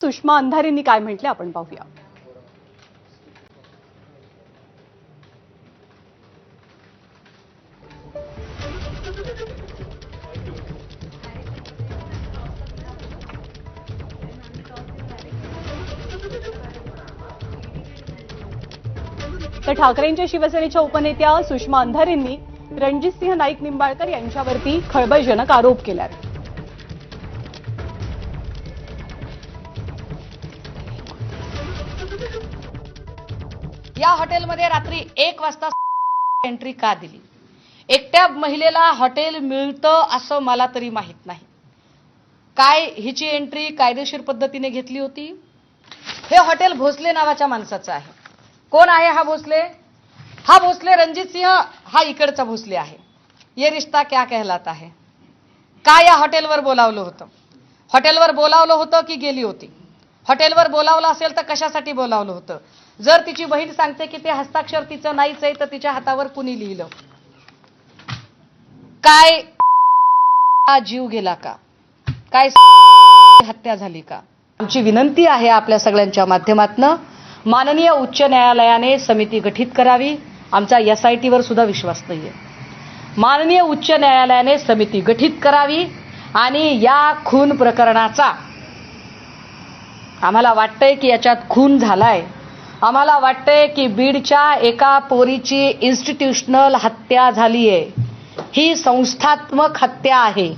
सुषमा अंधारेंनी काय म्हटले आपण पाहूया. तर ठाकरेंच्या शिवसेनेच्या उपनेत्या सुषमा अंधारेंनी रणजितसिंह नाईक निंबाळकर यांच्यावरती खळबळजनक आरोप केला. या हॉटेलमध्ये रात्री 1 वाजता एंट्री का दिली? एकट्या महिलेला हॉटेल मिळतं असं मला तरी माहित नाही. काय हिची एंट्री कायदेशीर पद्धतीने घेतली होती? हे हॉटेल भोसले नावाच्या माणसाचं आहे. कोण आहे हा भोसले? हा भोसले रणजित सिंह हा इकडचा भोसले आहे. ये रिश्ता क्या कहलाता है? का या हॉटेलवर बोलावलं होतं? हॉटेलवर बोलावलं होतं की गेली होती? हॉटेलवर बोलावलं असेल तर कशासाठी बोलावलं होतं? जर तिची बहीण सांगते की ते हस्ताक्षर तिचं नाहीच आहे तर तिच्या हातावर कुणी लिहिलं? काय जीव गेला का? काय हत्या झाली का? आमची विनंती आहे आपल्या सगळ्यांच्या माध्यमातून माननीय उच्च न्यायालयाने समिती गठीत करावी. आमचा SIT वर सुद्धा विश्वास नाहीये. माननीय उच्च न्यायालयाने समिती गठीत करावी आणि या खून प्रकरणाचा आम्हाला वाटतंय की याच्यात खून झालाय. आम्हाला वाटतंय की बीडच्या एका पोरीची इन्स्टिट्यूशनल हत्या झालीये. ही संस्थात्मक हत्या आहे.